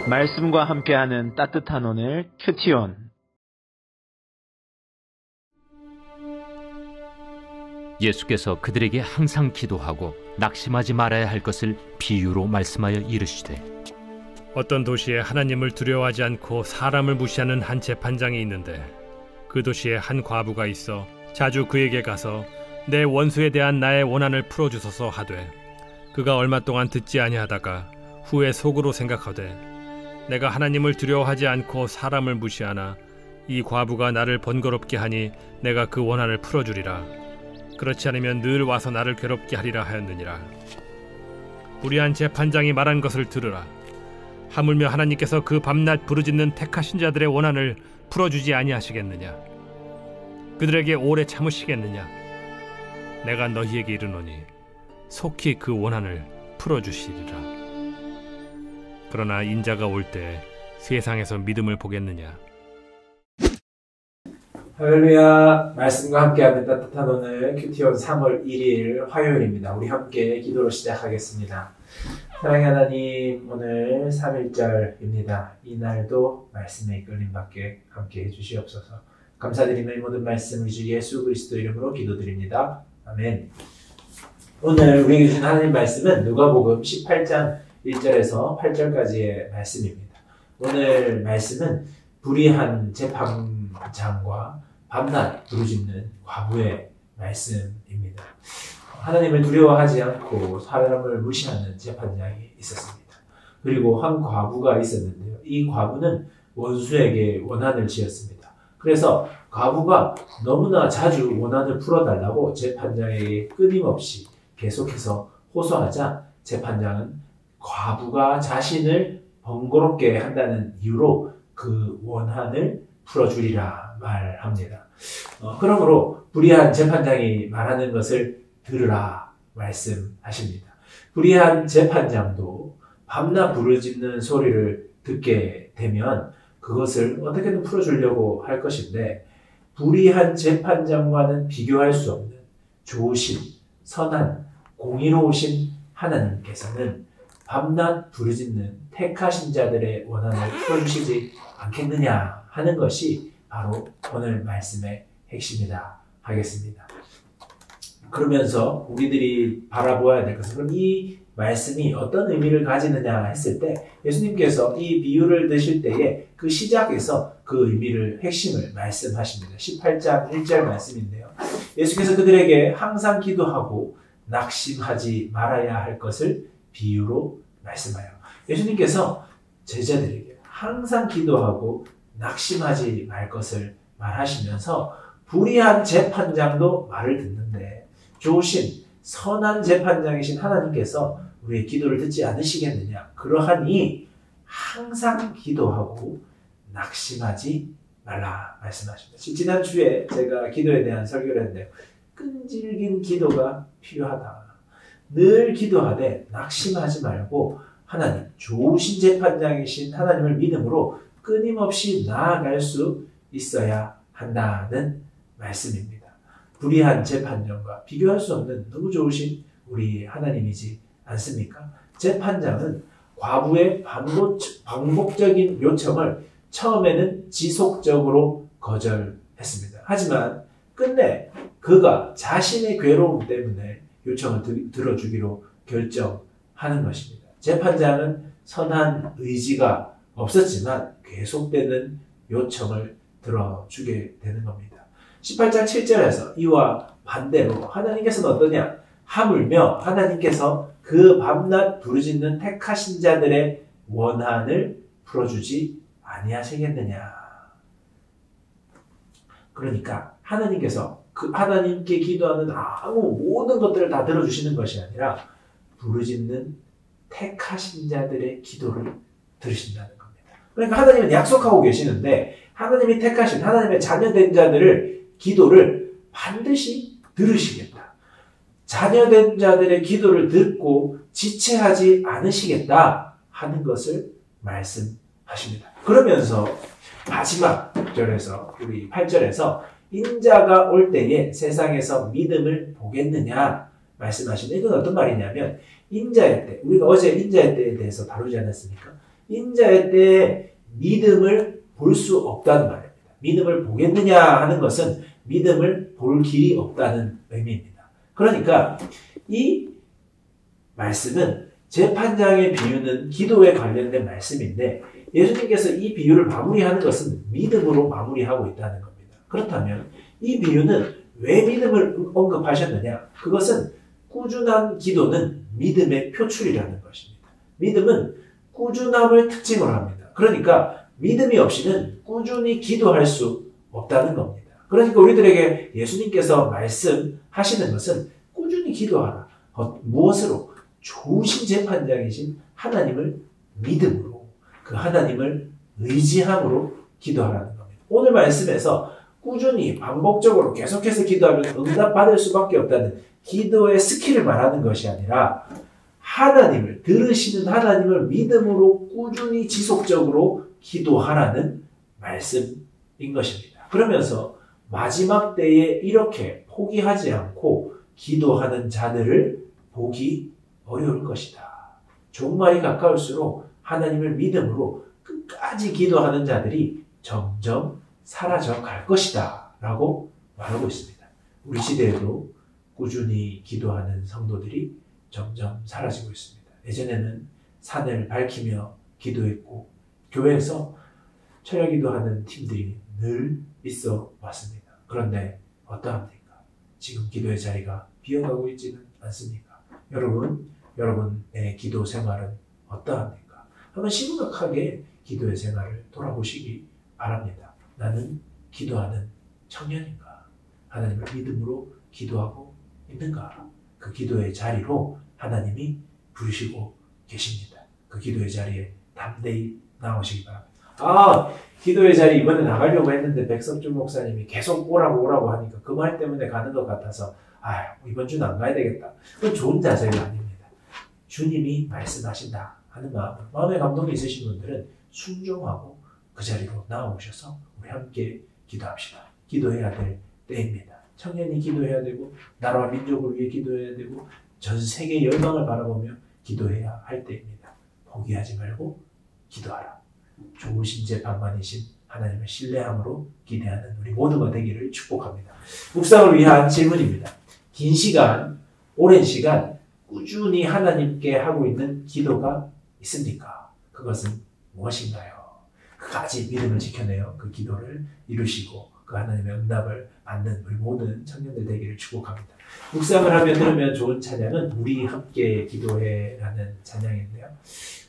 말씀과 함께하는 따뜻한 오늘 큐티온. 예수께서 그들에게 항상 기도하고 낙심하지 말아야 할 것을 비유로 말씀하여 이르시되, 어떤 도시에 하나님을 두려워하지 않고 사람을 무시하는 한 재판장이 있는데, 그 도시에 한 과부가 있어 자주 그에게 가서 내 원수에 대한 나의 원한을 풀어주소서 하되, 그가 얼마 동안 듣지 아니하다가 후에 속으로 생각하되, 내가 하나님을 두려워하지 않고 사람을 무시하나 이 과부가 나를 번거롭게 하니 내가 그 원한을 풀어주리라. 그렇지 않으면 늘 와서 나를 괴롭게 하리라 하였느니라. 불의한 재판장이 말한 것을 들으라. 하물며 하나님께서 그 밤낮 부르짖는 택하신 자들의 원한을 풀어주지 아니하시겠느냐? 그들에게 오래 참으시겠느냐? 내가 너희에게 이르노니 속히 그 원한을 풀어주시리라. 그러나 인자가 올 때 세상에서 믿음을 보겠느냐? 할렐루야. 말씀과 함께하는 따뜻한 오늘 큐티온 3월 1일 화요일입니다. 우리 함께 기도로 시작하겠습니다. 사랑의 하나님, 오늘 3일절입니다. 이날도 말씀의 이끌림받게 함께 해주시옵소서. 감사드리며 이 모든 말씀 우리 주 예수 그리스도 이름으로 기도드립니다. 아멘. 오늘 우리에게 주신 하나님 말씀은 누가복음 18장 1절에서 8절까지의 말씀입니다. 오늘 말씀은 불의한 재판장과 밤낮 부르짖는 과부의 말씀입니다. 하나님을 두려워하지 않고 사람을 무시하는 재판장이 있었습니다. 그리고 한 과부가 있었는데요. 이 과부는 원수에게 원한을 지었습니다. 그래서 과부가 너무나 자주 원한을 풀어달라고 재판장에게 끊임없이 계속해서 호소하자 재판장은 과부가 자신을 번거롭게 한다는 이유로 그 원한을 풀어주리라 말합니다. 그러므로 불의한 재판장이 말하는 것을 들으라 말씀하십니다. 불의한 재판장도 밤낮 부르짖는 소리를 듣게 되면 그것을 어떻게든 풀어주려고 할 것인데, 불의한 재판장과는 비교할 수 없는 좋으신, 선한, 공의로우신 하나님께서는 밤낮 부르짖는 택하신 자들의 원한을 풀어주시지 않겠느냐 하는 것이 바로 오늘 말씀의 핵심이다 하겠습니다. 그러면서 우리들이 바라보아야 될 것은, 그럼 이 말씀이 어떤 의미를 가지느냐 했을 때, 예수님께서 이 비유를 드실 때에 그 시작에서 그 의미를, 핵심을 말씀하십니다. 18장 1절 말씀인데요. 예수께서 그들에게 항상 기도하고 낙심하지 말아야 할 것을 비유로 말씀하여, 예수님께서 제자들에게 항상 기도하고 낙심하지 말 것을 말하시면서 불의한 재판장도 말을 듣는데 좋으신 선한 재판장이신 하나님께서 우리의 기도를 듣지 않으시겠느냐, 그러하니 항상 기도하고 낙심하지 말라 말씀하십니다. 지난주에 제가 기도에 대한 설교를 했는데요. 끈질긴 기도가 필요하다. 늘 기도하되 낙심하지 말고 하나님, 좋으신 재판장이신 하나님을 믿음으로 끊임없이 나아갈 수 있어야 한다는 말씀입니다. 불의한 재판장과 비교할 수 없는 너무 좋으신 우리 하나님이지 않습니까? 재판장은 과부의 반복적인 요청을 처음에는 지속적으로 거절했습니다. 하지만 끝내 그가 자신의 괴로움 때문에 요청을 들어주기로 결정하는 것입니다. 재판장은 선한 의지가 없었지만 계속되는 요청을 들어주게 되는 겁니다. 18장 7절에서 이와 반대로 하나님께서는 어떠냐? 하물며 하나님께서 그 밤낮 부르짖는 택하신 자들의 원한을 풀어주지 아니하시겠느냐. 그러니까 하나님께서 하나님께 기도하는 모든 것들을 다 들어주시는 것이 아니라 부르짖는 택하신 자들의 기도를 들으신다는 겁니다. 그러니까 하나님은 약속하고 계시는데, 하나님이 택하신 하나님의 자녀된 자들을 기도를 반드시 들으시겠다. 자녀된 자들의 기도를 듣고 지체하지 않으시겠다 하는 것을 말씀하십니다. 그러면서 마지막 절에서, 우리 8절에서 인자가 올 때에 세상에서 믿음을 보겠느냐 말씀하시는, 이건 어떤 말이냐면, 인자의 때, 우리가 어제 인자의 때에 대해서 다루지 않았습니까? 인자의 때에 믿음을 볼 수 없다는 말입니다. 믿음을 보겠느냐 하는 것은 믿음을 볼 길이 없다는 의미입니다. 그러니까 이 말씀은 재판장의 비유는 기도에 관련된 말씀인데 예수님께서 이 비유를 마무리하는 것은 믿음으로 마무리하고 있다는 겁니다. 그렇다면 이 비유는 왜 믿음을 언급하셨느냐? 그것은 꾸준한 기도는 믿음의 표출이라는 것입니다. 믿음은 꾸준함을 특징으로 합니다. 그러니까 믿음이 없이는 꾸준히 기도할 수 없다는 겁니다. 그러니까 우리들에게 예수님께서 말씀하시는 것은 꾸준히 기도하라. 무엇으로? 좋으신 재판장이신 하나님을 믿음으로, 그 하나님을 의지함으로 기도하라는 겁니다. 오늘 말씀에서 꾸준히 반복적으로 계속해서 기도하면 응답받을 수밖에 없다는 기도의 스킬을 말하는 것이 아니라 하나님을, 들으시는 하나님을 믿음으로 꾸준히 지속적으로 기도하라는 말씀인 것입니다. 그러면서 마지막 때에 이렇게 포기하지 않고 기도하는 자들을 보기 어려울 것이다. 종말이 가까울수록 하나님을 믿음으로 끝까지 기도하는 자들이 점점 사라져 갈 것이다 라고 말하고 있습니다. 우리 시대에도 꾸준히 기도하는 성도들이 점점 사라지고 있습니다. 예전에는 산을 밝히며 기도했고 교회에서 철야 기도하는 팀들이 늘 있어 왔습니다. 그런데 어떠합니까? 지금 기도의 자리가 비어가고 있지는 않습니까? 여러분의 기도 생활은 어떠합니까? 한번 심각하게 기도의 생활을 돌아보시기 바랍니다. 나는 기도하는 청년인가? 하나님을 믿음으로 기도하고 있는가? 그 기도의 자리로 하나님이 부르시고 계십니다. 그 기도의 자리에 담대히 나오시기 바랍니다. 기도의 자리 이번에 나가려고 했는데 백석준 목사님이 계속 오라고 하니까 그 말 때문에 가는 것 같아서 이번 주는 안 가야 되겠다. 그건 좋은 자세가 아닙니다. 주님이 말씀하신다 하는 마음의 감동이 있으신 분들은 순종하고 그 자리로 나오셔서 우리 함께 기도합시다. 기도해야 될 때입니다. 청년이 기도해야 되고 나라와 민족을 위해 기도해야 되고 전 세계 열방을 바라보며 기도해야 할 때입니다. 포기하지 말고 기도하라. 좋으신 재판관이신 하나님을 신뢰함으로 기대하는 우리 모두가 되기를 축복합니다. 묵상을 위한 질문입니다. 긴 시간, 오랜 시간 꾸준히 하나님께 하고 있는 기도가 있습니까? 그것은 무엇인가요? 끝까지 믿음을 지켜내어 그 기도를 이루시고 그 하나님의 응답을 받는 우리 모든 청년들 되기를 축복합니다. 묵상을 하며 들으면 좋은 찬양은 우리 함께 기도해라는 찬양인데요.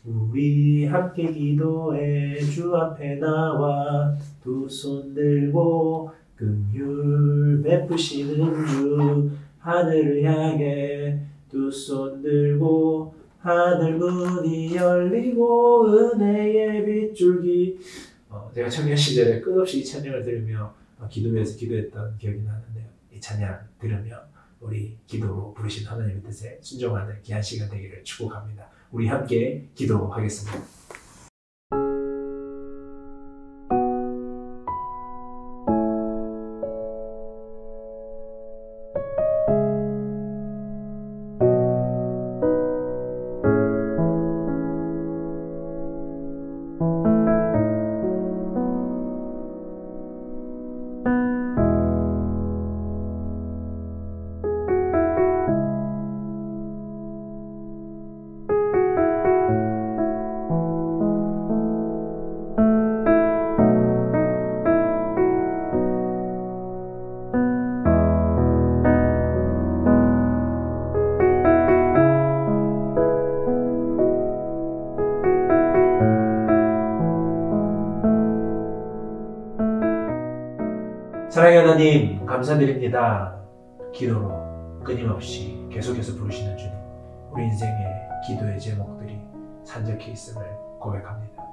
우리 함께 기도해 주 앞에 나와 두 손 들고 긍휼 베푸시는 주 하늘을 향해 두 손 들고 하늘 문이 열리고 은혜의 빗줄기. 제가 청년 시절에 끝없이 이 찬양을 들으며 기도회에서 기도했던 기억이 나는데요. 이 찬양 들으며 우리 기도로 부르신 하나님의 뜻에 순종하는 귀한 시간 되기를 축복합니다. 우리 함께 기도하겠습니다. 사랑의 하나님 감사드립니다. 기도로 끊임없이 계속해서 부르시는 주님, 우리 인생의 기도의 제목들이 산적해 있음을 고백합니다.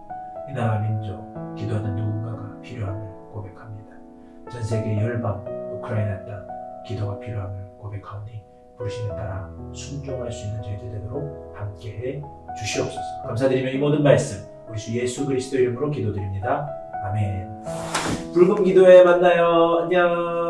이 나라 민족 기도하는 누군가가 필요함을 고백합니다. 전 세계 열방 우크라이나 땅 기도가 필요함을 고백하오니 부르심에 따라 순종할 수 있는 저희들 되도록 함께해 주시옵소서. 감사드리며 이 모든 말씀 우리 주 예수 그리스도 이름으로 기도드립니다. 아멘. 불금 기도회 만나요. 안녕.